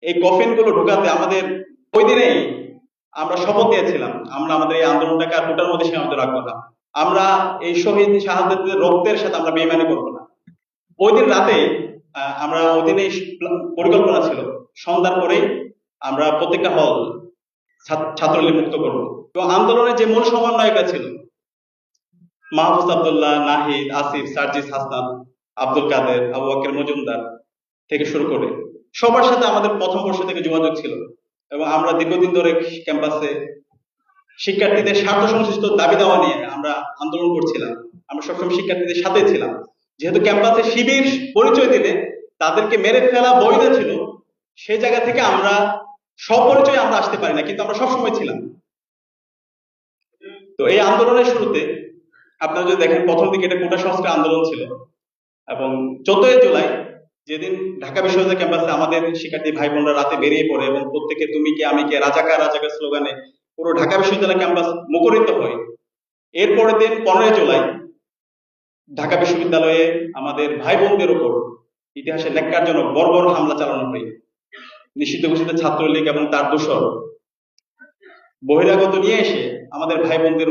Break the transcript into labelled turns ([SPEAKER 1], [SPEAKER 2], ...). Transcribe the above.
[SPEAKER 1] এই কফিন গুলো ঢোকাতে আমাদের ওই দিনেই আমরা শপথ নিয়েছিলাম, আমরা আমাদের এই আন্দোলনটাকে আর কোটার মধ্যে সীমাবদ্ধ রাখবো না। আমরা এই শহীদ শাহাদাতের রক্তের সাথে আমরা বেইমানি করবো না। ওই দিন রাতে আমরা ওই দিনে পরিকল্পনা ছিল সন্ধ্যার পরেই আমরা প্রত্যেকটা হল ছাত্রলীগ মুক্ত করবো। এবং আন্দোলনের যে মূল সমন্বয়করা ছিল মাহফুজ আব্দুল্লাহ, নাহিদ, আসিফ, সার্জিস হাসান, আব্দুল কাদের, আবু বকর মজুমদার থেকে শুরু করে সবার সাথে আমাদের প্রথম বর্ষ থেকে যোগাযোগ ছিল। এবং আমরা দীর্ঘদিন ধরে ক্যাম্পাসে শিক্ষার্থীদের স্বার্থ সংশ্লিষ্ট দাবি দাওয়া নিয়ে আমরা আন্দোলন করছিলাম। আমরা সবসময় শিক্ষার্থীদের সাথে ছিলাম। যেহেতু ক্যাম্পাসে শিবির পরিচয় দিলে তাদেরকে মেরে ফেলা বৈধ ছিল, সেই জায়গা থেকে আমরা স্বপরিচয় আমরা আসতে পারি না, কিন্তু আমরা সবসময় ছিলাম। তো এই আন্দোলনের শুরুতে আপনারা যদি দেখেন, প্রথম দিকে এটা কোটা সংস্কার আন্দোলন ছিল এবং 14 জুলাই যেদিন ঢাকা বিশ্ববিদ্যালয় ক্যাম্পাসে আমাদের শিক্ষার্থী ভাই বোনরা রাতে বেরিয়ে পড়ে এবং প্রত্যেকে তুমি কে আমি কে রাজাকার রাজাকার স্লোগানে পুরো ঢাকা বিশ্ববিদ্যালয় ক্যাম্পাস মুখরিত হয়। এরপরের দিন 15 জুলাই ঢাকা বিশ্ববিদ্যালয়ে আমাদের ভাই বোনদের উপর ইতিহাসে ন্যাক্কারজনক বর্বর হামলা চালানো হয়। নিষিদ্ধ ঘোষিত ছাত্রলীগ এবং তার দোসর বহিরাগত নিয়ে এসে আমাদের ভাই বোনদের